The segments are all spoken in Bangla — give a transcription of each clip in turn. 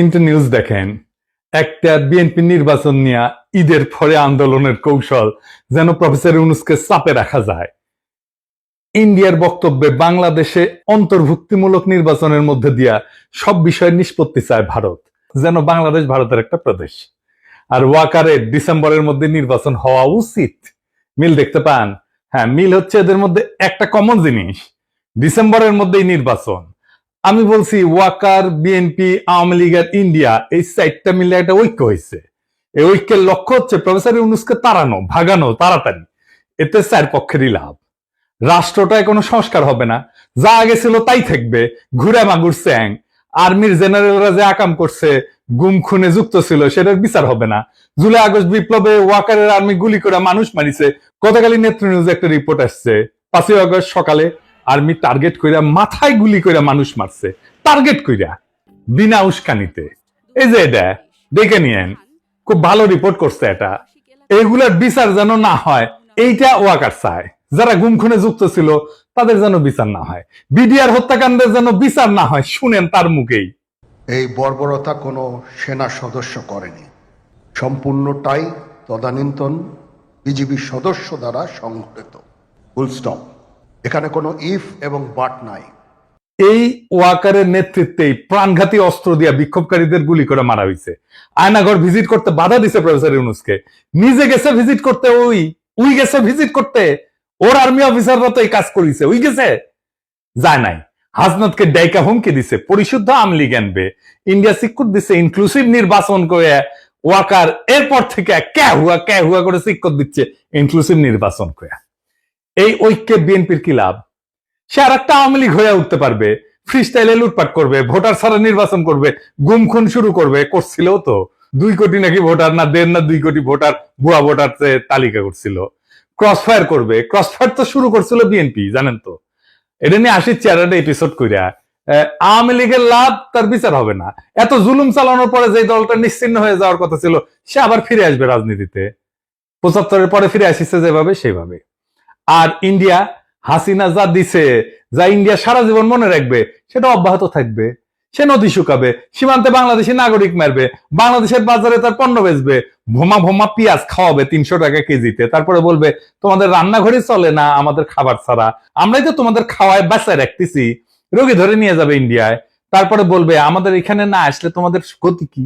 তিনটে নিউজ দেখেন। একটা বিএনপি নির্বাচন নিয়ে ঈদের পরে আন্দোলনের কৌশল যেন প্রফেসর ইউনূসকে চাপে রাখা যায়। ইন্ডিয়ার বক্তব্যে বাংলাদেশে অন্তর্ভুক্তিমূলক নির্বাচনের মধ্যে দিয়া সব বিষয়ের নিষ্পত্তি চায় ভারত, যেন বাংলাদেশ ভারতের একটা প্রদেশ। আর ওয়াকারের ডিসেম্বরের মধ্যে নির্বাচন হওয়া উচিত। মিল দেখতে পান? হ্যাঁ, মিল হচ্ছে এদের মধ্যে একটা কমন জিনিস, ডিসেম্বরের মধ্যেই নির্বাচন। আমি বলছি ওয়াকার, বিএনপি, আওয়ামী লীগ আর ইন্ডিয়া, এই চারটা মিলে একটা ঐক্য হয়েছে। এই ঐক্যের লক্ষ্য হচ্ছে প্রফেসর ইউনূসকে তাড়ানো, ভাগানো তাড়াতাড়ি। এতে চার পক্ষেরই লাভ। রাষ্ট্রটায় কোনো সংস্কার হবে না, যা আগে ছিল তাই থাকবে, ঘুরে মাগুর চ্যাং। আর্মির জেনারেলরা যে আকাম করছে, গুম খুনে যুক্ত ছিল, সেটার বিচার হবে না। জুলাই আগস্ট বিপ্লবে ওয়াকারের আর্মি গুলি করে মানুষ মারিছে। গতকালই নেত্র নিউজে একটা রিপোর্ট আসছে, 5ই আগস্ট সকালে আর্মি টার্গেট কইরা মাথায় গুলি কইরা মানুষ মারছে, টার্গেট কইরা, বিনা উস্কানিতে। এই যে এটা দেখে নিয়েন, খুব ভালো রিপোর্ট করছে এটা। এগুলার বিচার যেন না হয়, এইটা ওয়াকার চায়। যারা গুম খুনে যুক্ত ছিল তাদের যেন বিচার না হয়, বিডিআর হত্যাকাণ্ডের যেন বিচার না হয়। শুনেন তার মুখেই। এই বর্বরতা কোনো সেনা সদস্য করেনি, সম্পূর্ণটাই তদানীন্তন বিজিবি সদস্য দ্বারা সংঘটিত। Full stop. এখানে কোনো ইফ এবং বাট নাই। এই ওয়াকারের নেতৃত্বেই প্রাণঘাতী অস্ত্র দিয়া বিক্ষোভকারীদের গুলি করে মারা হয়েছে। আয়নাঘর ভিজিট করতে বাধা দিছে প্রফেসর ইউনূসকে। নিজে গেছে ভিজিট করতে, ওই গেছে ভিজিট করতে। ওর আর্মি অফিসাররা তো এই কাজ করেছে, ওই গেছে, যায় নাই। হাসনাতকে ডাইকা হুমকি দিছে, পরিশুদ্ধ আওয়ামী লীগ আনবে। ইন্ডিয়া সিকুট দিছে ইনক্লুসিভ নির্বাচন করে। ওয়াকার এরপর থেকে কে হুয়া করে সিকুট দিচ্ছে ইনক্লুসিভ নির্বাচন করে। এই ঐক্যে বিএনপির কি লাভ? সে আর একটা আওয়ামী লীগ হয়ে উঠতে পারবে, ফ্রি স্টাইলে লুটপাট করবে, ভোটার ছাড়া নির্বাচন করবে, গুম খুন শুরু করবে। করছিল তো 2 কোটি নাকি ভোটার, না 1.5 না 2 কোটি ভোটার, ভুয়া ভোটার তালিকা করছিল। ক্রসফায়ার করবে, ক্রসফায়ার তো শুরু করছিল বিএনপি, জানেন তো। এটা নিয়ে আসি চেয়ারটা এপিসোড কইরা। আওয়ামী লীগের লাভ, তার বিচার হবে না। এত জুলুম চালানোর পরে যে দলটা নিশ্চিন্ন হয়ে যাওয়ার কথা ছিল, সে আবার ফিরে আসবে রাজনীতিতে। 75-এর পরে ফিরে আসিছে যেভাবে, সেভাবে। আর ইন্ডিয়া, হাসিনা যা দিছে, যা ইন্ডিয়া সারা জীবন মনে রাখবে, সেটা অব্যাহত থাকবে। সে নদী শুকাবে, সীমান্তে বাংলাদেশি নাগরিক মারবে, বাংলাদেশের বাজারে তার পণ্য বেচবে, ভোমা ভোমা পেঁয়াজ খাওয়াবে 300 টাকা কেজিতে। তারপরে বলবে তোমাদের রান্নাঘরে চলে না আমাদের খাবার ছাড়া, আমরাই তো তোমাদের খাওয়ায় বাঁচায় রাখতেছি। রোগী ধরে নিয়ে যাবে ইন্ডিয়ায়। তারপরে বলবে আমাদের এখানে না আসলে তোমাদের গতি কি?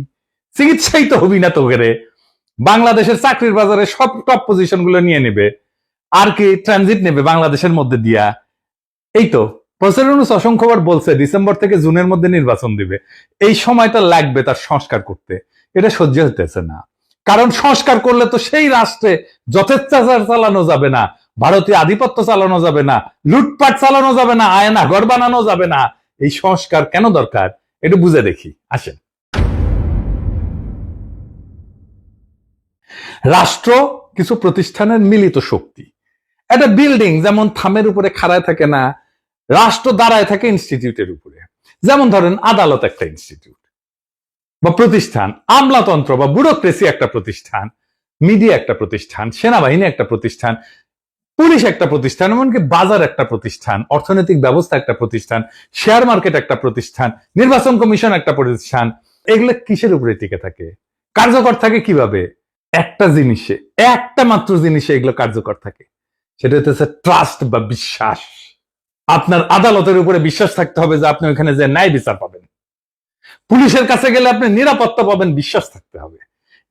চিকিৎসাই তো হবি না তোকে। বাংলাদেশের চাকরির বাজারে সব টপ পজিশন গুলো নিয়ে নেবে। আর কি ট্রানজিট নেবে বাংলাদেশের মধ্যে দিয়া। এই তো প্রফেসর ইউনূস অসংখ্যবার বলছে ডিসেম্বর থেকে জুনের মধ্যে নির্বাচন দিবে। এই সময়টা লাগবে তার সংস্কার করতে। এটা সহ্য হতেছে না। কারণ সংস্কার করলে তো সেই রাষ্ট্রে যথেচ্ছাচার চালানো যাবে না, ভারতীয় আধিপত্য চালানো যাবে না, লুটপাট চালানো যাবে না, আয়না ঘর বানানো যাবে না। এই সংস্কার কেন দরকার, একটু বুঝে দেখি, আসেন। রাষ্ট্র কিছু প্রতিষ্ঠানের মিলিত শক্তি। একটা বিল্ডিং যেমন থামের উপরে খাড়ায় থাকে না, রাষ্ট্র দাঁড়ায় থাকে ইনস্টিটিউটের উপরে। যেমন ধরেন আদালত একটা ইনস্টিটিউট বা প্রতিষ্ঠান, আমলাতন্ত্র বা ব্যুরোক্রেসি একটা প্রতিষ্ঠান, মিডিয়া একটা প্রতিষ্ঠান, সেনাবাহিনী একটা প্রতিষ্ঠান, পুলিশ একটা প্রতিষ্ঠান, এমনকি বাজার একটা প্রতিষ্ঠান, অর্থনৈতিক ব্যবস্থা একটা প্রতিষ্ঠান, শেয়ার মার্কেট একটা প্রতিষ্ঠান, নির্বাচন কমিশন একটা প্রতিষ্ঠান। এগুলো কিসের উপরে টিকে থাকে, কার্যকর থাকে কিভাবে? একটা জিনিসে, একটা মাত্র জিনিসে এগুলো কার্যকর থাকে, সেটা হচ্ছে ট্রাস্ট বা বিশ্বাস। আপনার আদালতের উপরে বিশ্বাস থাকতে হবে যে আপনি ওখানে যে ন্যায় বিচার পাবেন। পুলিশের কাছে গেলে আপনি নিরাপত্তা পাবেন, বিশ্বাস থাকতে হবে।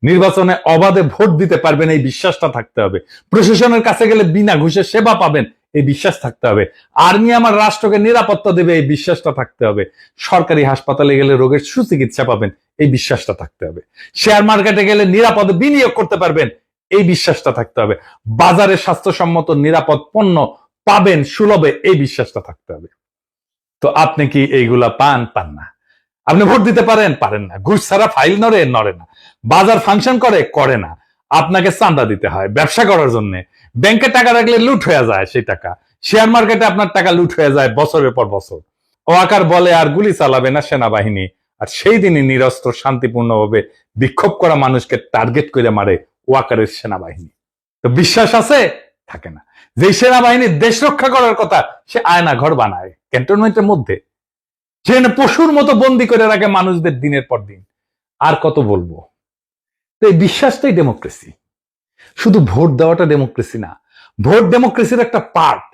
নির্বাচনে অবাধে ভোট দিতে পারবেন, এই বিশ্বাসটা থাকতে হবে। প্রশাসনের কাছে গেলে বিনা ঘুষে সেবা পাবেন, এই বিশ্বাস থাকতে হবে। আর্মি আমার রাষ্ট্রকে নিরাপত্তা দেবে, এই বিশ্বাসটা থাকতে হবে। সরকারি হাসপাতালে গেলে রোগের সুচিকিৎসা পাবেন, এই বিশ্বাসটা থাকতে হবে। শেয়ার মার্কেটে গেলে নিরাপদে বিনিয়োগ করতে পারবেন, এই বিশ্বাসটা থাকতে হবে। বাজারে স্বাস্থ্যসম্মত নিরাপদ পণ্য পাবেন সুলভে, এই বিশ্বাসটা থাকতে হবে। তো আপনি কি এইগুলা পান? পান না। আপনি ভোট দিতে পারেন? পারেন না। ঘুষ ছাড়া ফাইল নড়ে না। বাজার ফাংশন করে না। আপনাকে চাঁদা দিতে হয় ব্যবসা করার জন্য। ব্যাংকে টাকা রাখলে লুট হয়ে যায় সেই টাকা। শেয়ার মার্কেটে আপনার টাকা লুট হয়ে যায় বছরের পর বছর। ওয়াকার বলে আর গুলি চালাবে না সেনাবাহিনী, আর সেই দিনই নিরস্ত্র শান্তিপূর্ণভাবে বিক্ষোভ করা মানুষকে টার্গেট করে মারে ওয়াকারের সেনাবাহিনী। তো বিশ্বাস আছে? থাকে না। যে সেনাবাহিনী দেশ রক্ষা করার কথা, সে আয়না ঘর বানায় ক্যান্টনমেন্টের মধ্যে, সেখানে পশুর মতো বন্দি করে রাখে মানুষদের দিনের পর দিন। আর কত বলবো? তো এই বিশ্বাসটাই ডেমোক্রেসি। শুধু ভোট দেওয়াটা ডেমোক্রেসি না, ভোট ডেমোক্রেসির একটা পার্ট।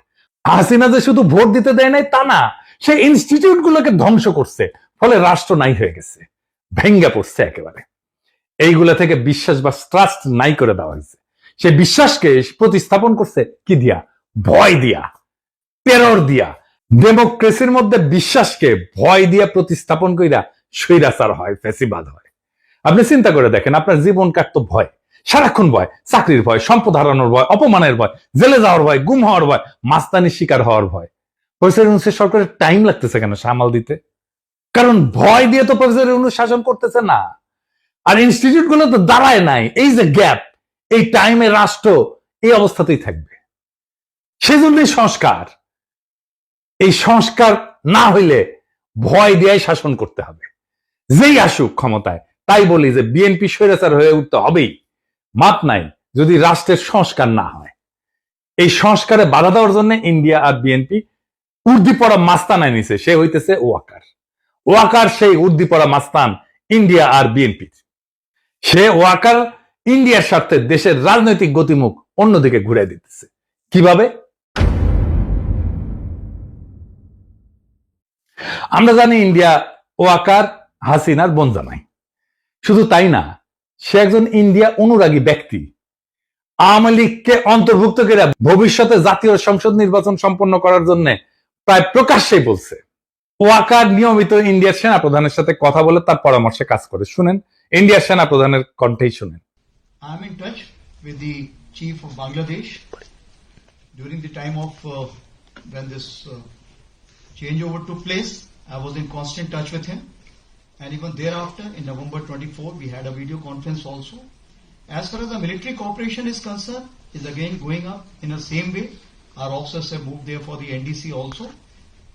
হাসিনা যে শুধু ভোট দিতে দেয় নাই তা না, সে ইনস্টিটিউট গুলোকে ধ্বংস করছে, ফলে রাষ্ট্র নাই হয়ে গেছে, ভেঙ্গে পড়ছে একেবারে। এইগুলা থেকে বিশ্বাস বা ট্রাস্ট নাই করে দেওয়া হয়েছে। সে বিশ্বাসকে প্রতিস্থাপন করছে কি দিয়া? ভয় দিয়া, টেরর দিয়া। ডেমোক্রেসির মধ্যে বিশ্বাসকে ভয় দিয়া প্রতিস্থাপন কইরা স্বৈরাচার হয়, ফ্যাসিবাদ হয়। আপনি চিন্তা করে দেখেন, আপনার জীবন কাটতো ভয়, সারাক্ষণ ভয়, চাকরির ভয়, সম্পদ হারানোর ভয়, অপমানের ভয়, জেলে যাওয়ার ভয়, গুম হওয়ার ভয়, মাস্তানির শিকার হওয়ার ভয়। প্রফেসর ইউনূসের সরকারের টাইম লাগতেছে কেন সামাল দিতে? কারণ ভয় দিয়ে তো প্রফেসর ইউনূস শাসন করতেছে না, আর ইনস্টিটিউট গুলো তো দাঁড়ায় নাই। এই যে গ্যাপ, এই টাইমে রাষ্ট্র এই অবস্থাতেই থাকবে। সেজন্যই সংস্কার। এই সংস্কার না হইলে ভয় দিয়ে শাসন করতে হবে, যেই আসুক ক্ষমতায়। তাই বলি যে বিএনপি স্বৈরাচার হয়ে উঠতে হবেই, মাপ নাই যদি রাষ্ট্রের সংস্কার না হয়। এই সংস্কারে বাধা দেওয়ার জন্য ইন্ডিয়া আর বিএনপি উর্দি পড়া মাস্তান নিছে, সে হইতেছে ওয়াকার। ওয়াকার সেই উর্দি পড়া মাস্তান ইন্ডিয়া আর বিএনপির। সে ওয়াকার ইন্ডিয়ার স্বার্থে দেশের রাজনৈতিক গতিমুখ অন্যদিকে ঘুরে দিতেছে। কিভাবে? আমরা জানি ইন্ডিয়া ওয়াকার হাসিনার বোন জামাই। শুধু তাই না, সে একজন ইন্ডিয়া অনুরাগী ব্যক্তি। আওয়ামী লীগকে অন্তর্ভুক্ত করে ভবিষ্যতে জাতীয় সংসদ নির্বাচন সম্পন্ন করার জন্য প্রায় প্রকাশ্যেই বলছে। ওয়াকার নিয়মিত ইন্ডিয়ার সেনাপ্রধানের সাথে কথা বলে তার পরামর্শে কাজ করে। শুনেন ইন্ডিয়ার সেনাপ্রধানের কণ্ঠেই শুনেন। I am in touch with the chief of Bangladesh during the time of when this changeover took place. I was in constant touch with him, and even thereafter in November 24 we had a video conference also. As far as the military cooperation is concerned, is again going up in the same way. Our officers have moved there for the NDC also.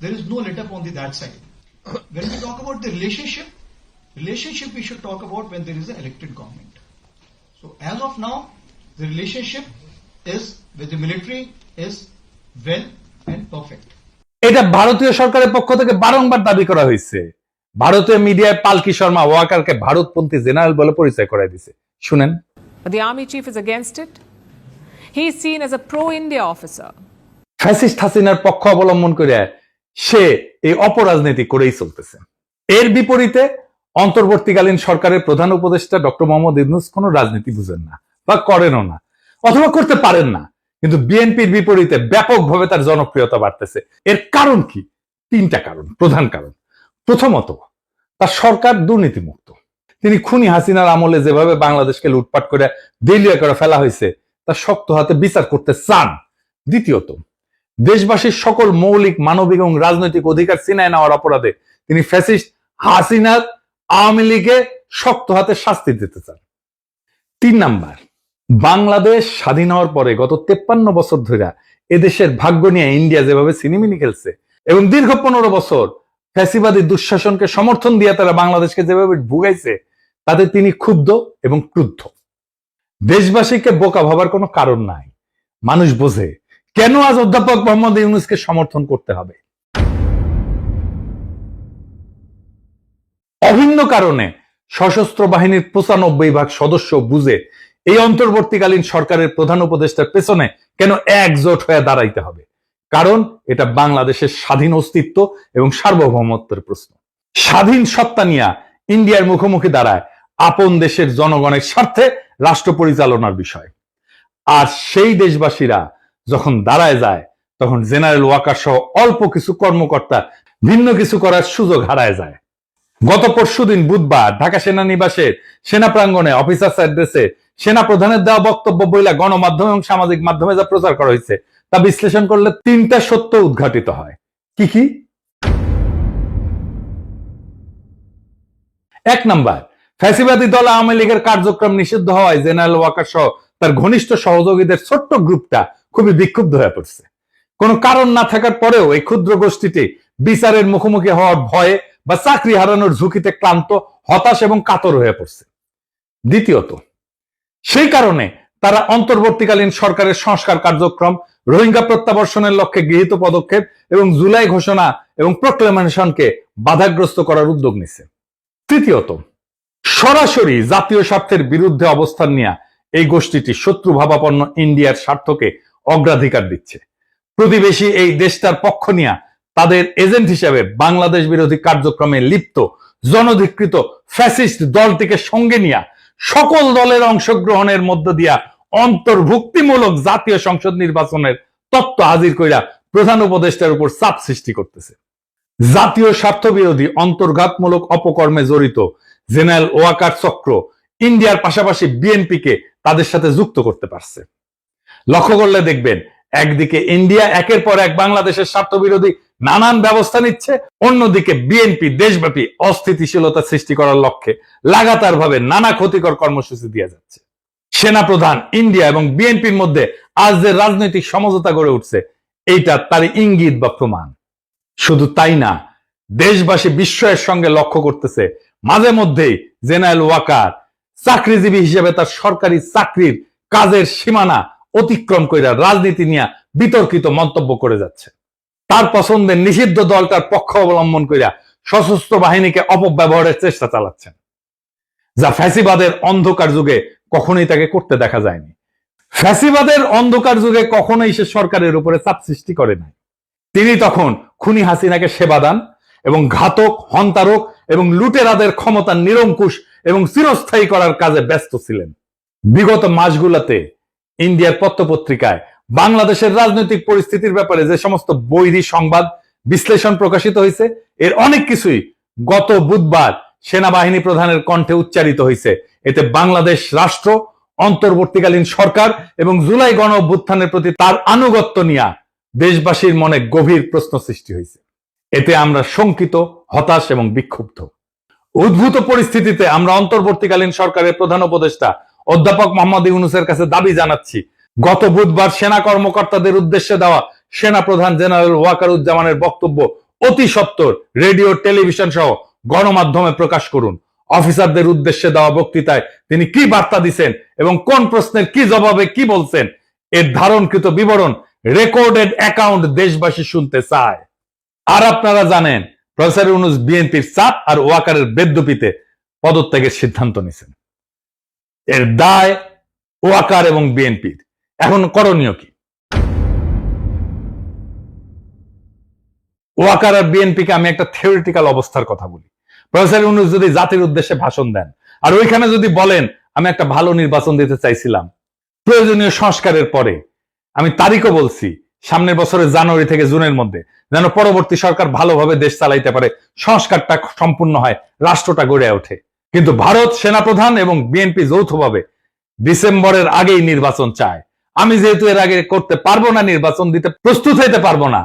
There is no let up on that side. When we talk about the relationship we should talk about when there is an elected government. So as of now, the relationship is with the military is well and perfect. এটা ভারতীয় সরকারের পক্ষ থেকে বারংবার দাবি করা হয়েছে। ভারতীয় মিডিয়ায় পালকি শর্মা ওয়াকারকে ভারতপন্থী জেনারেল বলে পরিচয় করায় দিয়েছে। শুনেন। But the army chief is against it. He is seen as a pro-India officer. Fascist হাসিনার পক্ষ অবলম্বন করে সে এই অপরাজনীতি করেই চলতেছে। এর বিপরীতে অন্তর্বর্তীকালীন সরকারের প্রধান উপদেষ্টা ডক্টর মোহাম্মদ ইউনূস কোনো রাজনীতি বুঝেন না বা করেনও না, অথবা করতে পারেন না। কিন্তু বিএনপির বিপরীতে ব্যাপকভাবে তার জনপ্রিয়তা বাড়তেছে। এর কারণ কি? তিনটা কারণ, প্রধান কারণ। প্রথমত, তার সরকার দুর্নীতিমুক্ত। তিনি খুনি হাসিনার আমলে যেভাবে বাংলাদেশকে লুটপাট করে দেউলিয়া করে ফেলা হয়েছে তা শক্ত হাতে বিচার করতে চান। দ্বিতীয়ত, দেশবাসীর সকল মৌলিক মানবিক এবং রাজনৈতিক অধিকার ছিনায় নেওয়ার অপরাধে তিনি ফ্যাসিস্ট হাসিনার আওয়ামী লীগে শক্ত হাতে শাস্তি দিতে চান। 3 নাম্বার, বাংলাদেশ স্বাধীন হওয়ার পরে গত 53 বছর ধরে এদেশের ভাগ্য নিয়ে ইন্ডিয়া যেভাবে সিনেমিনি খেলছে এবং দীর্ঘ 15 বছর ফ্যাসিবাদী দুঃশাসনকে সমর্থন দিয়ে তারা বাংলাদেশকে যেভাবে ভুগাইছে, তাতে তিনি ক্ষুব্ধ এবং ক্রুদ্ধ। দেশবাসীকে বোকা ভাবার কোনো কারণ নাই। মানুষ বোঝে কেন আজ অধ্যাপক মোহাম্মদ ইউনূসকে সমর্থন করতে হবে। অভিন্ন কারণে সশস্ত্র বাহিনীর 95% সদস্য বুঝে এই অন্তর্বর্তীকালীন সরকারের প্রধান উপদেষ্টার পেছনে কেন একজোট হয়ে দাঁড়াইতে হবে। কারণ এটা বাংলাদেশের স্বাধীন অস্তিত্ব এবং সার্বভৌমত্বের প্রশ্ন। স্বাধীন সত্তা নিয়ে ইন্ডিয়ার মুখোমুখি দাঁড়ায় আপন দেশের জনগণের স্বার্থে রাষ্ট্র পরিচালনার বিষয়। আর সেই দেশবাসীরা যখন দাঁড়ায় যায়, তখন জেনারেল ওয়াকার সহ অল্প কিছু কর্মকর্তা ভিন্ন কিছু করার সুযোগ হারায় যায়। গত পরশুদিন বুধবার ঢাকা সেনানিবাসের সেনা প্রাঙ্গণে অফিসার্স অ্যাড্রেসে সেনা প্রধানের দেওয়া বক্তব্য বইলা গণমাধ্যম এবং সামাজিক মাধ্যমে যা প্রচার করা হয়েছে তা বিশ্লেষণ করলে 3টা সত্য উদ্ঘাটিত হয়। কি কি? 1 নাম্বার, ফ্যাসিবাদী দল আওয়ামী লীগের কার্যক্রম নিষিদ্ধ হওয়ায় জেনারেল ওয়াকার সহ তার ঘনিষ্ঠ সহযোগীদের ছোট্ট গ্রুপটা খুবই বিক্ষুব্ধ হয়ে পড়ছে। কোনো কারণ না থাকার পরেও এই ক্ষুদ্র গোষ্ঠীটি বিচারের মুখোমুখি হওয়ার ভয়ে বা চাকরি হারানোর ঝুঁকিতে ক্লান্ত, হতাশ এবং কাতর হয়ে পড়ছে। দ্বিতীয়ত, সেই কারণে তারা অন্তর্বর্তীকালীন সরকারের সংস্কার কার্যক্রম, রোহিঙ্গা প্রত্যাবর্ষণের লক্ষ্যে গৃহীত পদক্ষেপ এবং জুলাই ঘোষণা এবং প্রক্লেমেশনকে বাধাগ্রস্ত করার উদ্যোগ নিছে। তৃতীয়ত, সরাসরি জাতীয় স্বার্থের বিরুদ্ধে অবস্থান নিয়ে এই গোষ্ঠীটি শত্রুভাবাপন্ন ইন্ডিয়ার স্বার্থকে অগ্রাধিকার দিচ্ছে। প্রতিবেশী এই দেশটার পক্ষ নিয়ে তাদের এজেন্ট হিসেবে বাংলাদেশ বিরোধী কার্যক্রমে লিপ্ত জনধিকৃত ফ্যাসিস্ট দলটিকে সঙ্গে নিয়ে সকল দলের অংশগ্রহণের মধ্য দিয়া অন্তর্ভুক্তিমূলক জাতীয় সংসদ নির্বাচনের তত্ত্ব হাজির কইরা প্রধান উপদেষ্টার উপর চাপ সৃষ্টি করতেছে। জাতীয় স্বার্থ বিরোধী অন্তর্ঘাতমূলক অপকর্মে জড়িত জেনারেল ওয়াকার চক্র ইন্ডিয়ার পাশাপাশি বিএনপিকে তাদের সাথে যুক্ত করতে পারছে। লক্ষ্য করলে দেখবেন, একদিকে ইন্ডিয়া একের পর এক বাংলাদেশের স্বার্থ বিরোধী নানান ব্যবস্থা নিচ্ছে, অন্যদিকে বিএনপি দেশব্যাপী অস্থিতিশীলতা সৃষ্টি করার লক্ষ্যে লাগাতার ভাবে নানা ক্ষতিকর কর্মসূচি দিয়ে যাচ্ছে। সেনাপ্রধান, ইন্ডিয়া এবং বিএনপির মধ্যে আজ যে রাজনৈতিক সমঝোতা গড়ে উঠছে, এইটা তার ইঙ্গিত বা প্রমাণ। শুধু তাই না, দেশবাসী বিস্ময়ের সঙ্গে লক্ষ্য করতেছে মাঝে মধ্যেই জেনারেল ওয়াকার চাকরিজীবী হিসেবে তার সরকারি চাকরির কাজের সীমানা অতিক্রম করে রাজনীতি নিয়ে বিতর্কিত মন্তব্য করে যাচ্ছে। তার পছন্দের নিষিদ্ধ দলটার পক্ষ অবলম্বন করে সশস্ত্র বাহিনীকে অপব্যবহারের চেষ্টা চালাচ্ছেন, যা ফ্যাসিবাদের অন্ধকার যুগে কখনোই তাকে করতে দেখা যায়নি। ফ্যাসিবাদের অন্ধকার যুগে কখনোই সে সরকারের উপরে চাপ সৃষ্টি করে নাই। তিনি তখন খুনি হাসিনাকে সেবা দান এবং ঘাতক, হন্তারক এবং লুটেরাদের ক্ষমতা নিরঙ্কুশ এবং চিরস্থায়ী করার কাজে ব্যস্ত ছিলেন। বিগত মাসগুলোতে ইন্ডিয়ার পত্রপত্রিকায় বাংলাদেশের রাজনৈতিক পরিস্থিতির ব্যাপারে যে সমস্ত বৈরী সংবাদ বিশ্লেষণ প্রকাশিত হয়েছে, এর অনেক কিছুই গত বুধবার সেনাবাহিনী প্রধানের কণ্ঠে উচ্চারিত হয়েছে। এতে বাংলাদেশ রাষ্ট্র, অন্তর্বর্তীকালীন সরকার এবং জুলাই গণ অভ্যুত্থানের প্রতি তার আনুগত্য নিয়ে দেশবাসীর মনে গভীর প্রশ্ন সৃষ্টি হয়েছে। এতে আমরা শঙ্কিত, হতাশ এবং বিক্ষুব্ধ। উদ্ভূত পরিস্থিতিতে আমরা অন্তর্বর্তীকালীন সরকারের প্রধান উপদেষ্টা অধ্যাপক মোহাম্মদ ইউনূসের কাছে দাবি জানাচ্ছি, গত বুধবার সেনা কর্মকর্তাদের উদ্দেশ্যে দেওয়া সেনা প্রধান জেনারেল ওয়াকারুজ্জামানের বক্তব্য অতি সত্বর রেডিও, টেলিভিশন সহ গণমাধ্যমে প্রকাশ করুন। অফিসারদের উদ্দেশ্যে দেওয়া বক্তৃতায় তিনি কি বার্তা দিচ্ছেন এবং কোন প্রশ্নের কি জবাবে কি বলছেন, এর ধারণকৃত বিবরণ, রেকর্ডেড অ্যাকাউন্ট দেশবাসী শুনতে চায়। আর আপনারা জানেন, প্রফেসর ইউনূস বিএনপির চাপ আর ওয়াকারের বেদ্যুপিতে পদত্যাগের সিদ্ধান্ত নিয়েছেন। এর দায় ওয়াকার এবং বিএনপির। এখন করণীয় কি? ওয়াকার আর বিএনপিকে আমি একটা থিওরিটিক্যাল অবস্থার কথা বলি। প্রফেসর ইউনূস যদি জাতির উদ্দেশ্যে ভাষণ দেন আর ওইখানে যদি বলেন আমি একটা ভালো নির্বাচন দিতে চাইছিলাম প্রয়োজনীয় সংস্কারের পরে, আমি তারিখও বলছি, সামনের বছরের জানুয়ারি থেকে জুনের মধ্যে, যেন পরবর্তী সরকার ভালোভাবে দেশ চালাইতে পারে, সংস্কারটা সম্পূর্ণ হয়, রাষ্ট্রটা গড়ে ওঠে। কিন্তু ভারত সেনাপ্রধান এবং বিএনপি যৌথভাবে ডিসেম্বরের আগেই নির্বাচন চায়। আমি যেহেতু এর আগে করতে পারবো না, নির্বাচন দিতে প্রস্তুত হইতে পারবো না,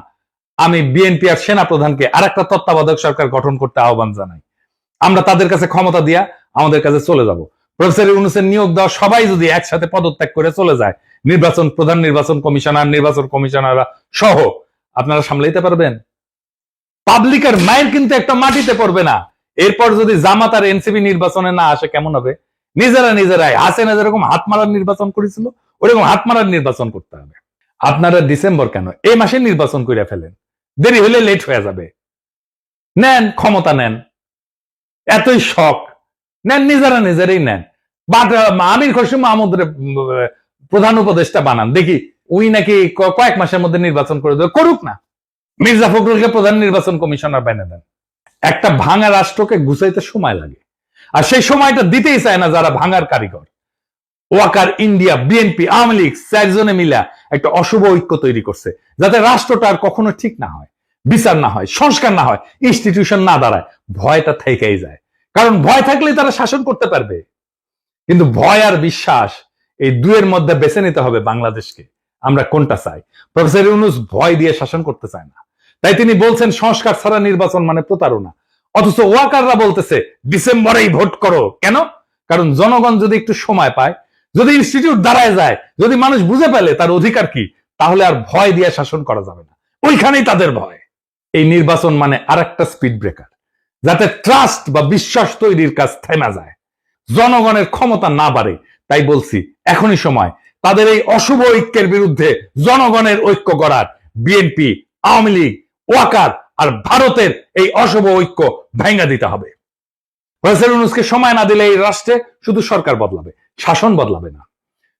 আমি বিএনপি আর সেনাপ্রধানকে আর একটা তত্ত্বাবধায়ক সরকার গঠন করতে আহ্বান জানাই। আমরা তাদের কাছে ক্ষমতা দিয়া আমাদের কাছে চলে যাব। প্রফেসর ইউনূসের নিয়োগ দেওয়া সবাই যদি একসাথে পদত্যাগ করে চলে যায়, নির্বাচন প্রধান, নির্বাচন কমিশনার, নির্বাচন কমিশনাররা সহ, আপনারা সামলাইতে পারবেন? পাবলিকের মায়ের কিন্তু একটা মাটিতে পড়বে না। এরপর যদি জামাত আর এনসিপি নির্বাচনে না আসে কেমন হবে? নিজেরাই হাসিনা যেরকম হাত মারার নির্বাচন করেছিল ওরকম হাত মারার নির্বাচন করতে হবে। আপনারা ডিসেম্বর কেন, এই মাসে নির্বাচন করে ফেলেন, দেরি হলে লেট হয়ে যাবে। নেন, ক্ষমতা নেন, এতই শখ নেন, নিজেরাই নেন। বাট আমির খসরু মাহমুদের প্রধান উপদেষ্টা বানান, দেখি উই নাকি কয়েক মাসের মধ্যে নির্বাচন করে দেবে, করুক না। মির্জা ফখরুলকে প্রধান নির্বাচন কমিশনার বানিয়ে দেন। একটা ভাঙা রাষ্ট্রকে গুছাইতে সময় লাগে, আর সেই সময়টা দিতেই চায় না যারা ভাঙার কারিগর। ওয়াকার, ইন্ডিয়া, বিএনপি, আওয়ামী লীগ চারজনে মিলা একটা অশুভ ঐক্য তৈরি করছে, যাতে রাষ্ট্রটা আর কখনো ঠিক না হয়, বিচার না হয়, সংস্কার না হয়, ইনস্টিটিউশন না দাঁড়ায়। ভয়টা থেকেই যায়, কারণ ভয় থাকলেই তারা শাসন করতে পারবে। কিন্তু ভয় আর বিশ্বাস, এই দুয়ের মধ্যে বেছে নিতে হবে বাংলাদেশকে, আমরা কোনটা চাই। প্রফেসর ইউনূস ভয় দিয়ে শাসন করতে চায় না, তাই তিনি বলছেন সংস্কার ছাড়া নির্বাচন মানে প্রতারণা। অথচ ওয়াকাররা বলতেছে ডিসেম্বরেই ভোট করো। কেন? কারণ জনগণ যদি একটু সময় পায়, যদি ইনস্টিটিউট দাঁড়ায় যায়, যদি মানুষ বুঝে পেলে তার অধিকার কি, তাহলে আর ভয় দিয়ে শাসন করা যাবে না। ওইখানেই তাদের ভয়। এই নির্বাচন মানে আরেকটা স্পিড ব্রেকার, যাতে ট্রাস্ট বা বিশ্বাস তৈরির কাজ থেমে যায়, জনগণের ক্ষমতা না বাড়ে। তাই বলছি, এখনই সময় তাদের এই অশুভ ঐক্যের বিরুদ্ধে জনগণের ঐক্য গড়ার। বিএনপি, আওয়ামী লীগ, ওয়াকার আর ভারতের এই অশুভ ঐক্য ভেঙে দিতে হবে। প্রফেসর ইউনূসকে সময় না দিলে এই রাষ্ট্রে শুধু সরকার বদলাবে, শাসন বদলাবে না,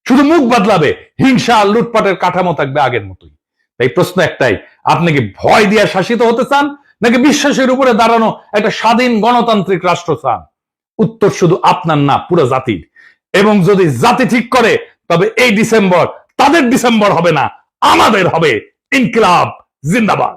শুধু মুখ বদলাবে, হিংসা আর লুটপাটের কাঠামো থাকবে আগের মতোই। তাই প্রশ্ন একটাই, আপনি কি ভয় দিয়ে শাসিত হতে চান নাকি বিশ্বাসের উপরে দাঁড়ানো একটা স্বাধীন গণতান্ত্রিক রাষ্ট্র চান? উত্তর শুধু আপনার না, পুরো জাতির। এবং যদি জাতি ঠিক করে, তবে এই ডিসেম্বর তাদের ডিসেম্বর হবে না, আমাদের হবে। ইনকিলাব জিন্দাবাদ।